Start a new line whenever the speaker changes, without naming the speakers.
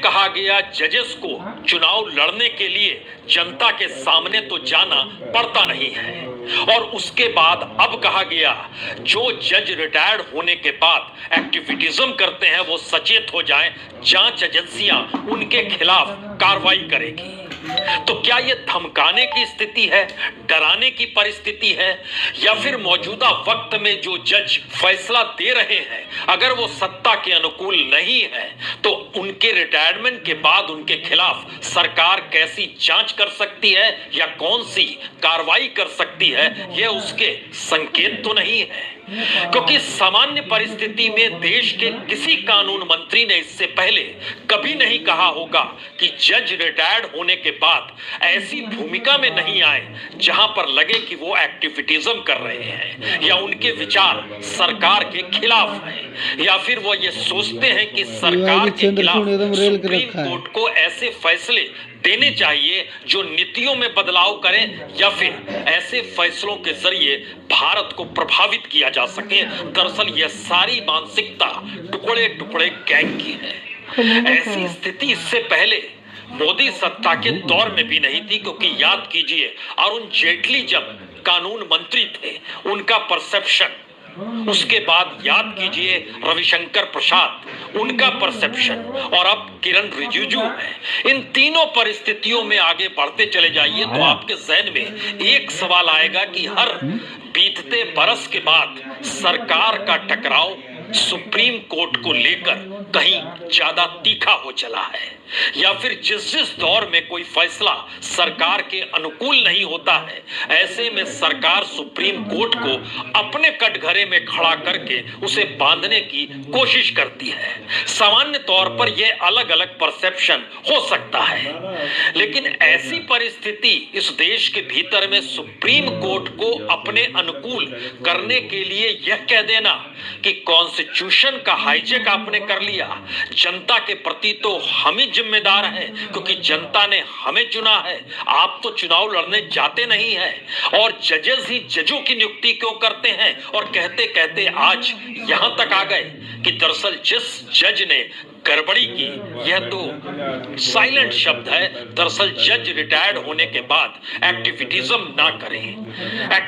कहा गया जजेस को चुनाव लड़ने के लिए जनता के सामने तो जाना पड़ता नहीं है, और उसके बाद अब कहा गया जो जज रिटायर्ड होने के बाद एक्टिविटीज्म करते हैं वो सचेत हो जाएं, जांच एजेंसियां उनके खिलाफ कार्रवाई करेगी। तो क्या ये धमकाने की स्थिति है, डराने की परिस्थिति है, या फिर मौजूदा वक्त में जो जज फैसला दे रहे हैं अगर वो सत्ता के अनुकूल नहीं है तो उनके रिटायरमेंट के बाद उनके खिलाफ सरकार कैसी जांच कर सकती है या कौन सी कार्रवाई कर सकती है, यह उसके संकेत तो नहीं है। क्योंकि सामान्य परिस्थिति में देश के किसी कानून मंत्री ने इससे पहले कभी नहीं कहा होगा कि जज रिटायर्ड होने के बाद ऐसी भूमिका में नहीं आए जहां पर लगे कि वो एक्टिविटीज्म कर रहे हैं या उनके विचार सरकार के खिलाफ हैं, या फिर वो ये सोचते हैं कि सरकार के खिलाफ सुप्रीम कोर्ट को ऐसे फैसले देने चाहिए जो नीतियों में बदलाव करें या फिर ऐसे फैसलों के जरिए भारत को प्रभावित किया जा सके। दरअसल यह सारी मानसिकता टुकड़े टुकड़े गैंग की है। ऐसी स्थिति इससे पहले मोदी सत्ता के दौर में भी नहीं थी, क्योंकि याद कीजिए अरुण जेटली जब कानून मंत्री थे उनका परसेप्शन, उसके बाद याद कीजिए रविशंकर प्रसाद उनका परसेप्शन, और अब किरण रिजिजू है। इन तीनों परिस्थितियों में आगे बढ़ते चले जाइए तो आपके जहन में एक सवाल आएगा कि हर बीतते बरस के बाद सरकार का टकराव सुप्रीम कोर्ट को लेकर कहीं ज्यादा तीखा हो चला है, या फिर जिस दौर में कोई फैसला सरकार के अनुकूल नहीं होता है ऐसे में सरकार सुप्रीम कोर्ट को अपने कटघरे में खड़ा करके उसे बांधने की कोशिश करती है। सामान्य तौर पर यह अलग अलग परसेप्शन हो सकता है, लेकिन ऐसी परिस्थिति इस देश के भीतर में सुप्रीम कोर्ट को अपने अनुकूल करने के लिए यह कह देना कि कॉन्स्टिट्यूशन का हाईजैक आपने कर लिया, जनता के प्रति तो हम ही जिम्मेदार हैं क्योंकि जनता ने हमें चुना है, आप तो चुनाव लड़ने जाते नहीं हैं, और जजेस ही जजों की नियुक्ति क्यों करते हैं। और कहते कहते आज यहां तक आ गए कि दरअसल जिस जज ने गड़बड़ी की, यह तो साइलेंट शब्द है, दरअसल जज रिटायर्ड होने के बाद एक्टिविटीज्म ना करें।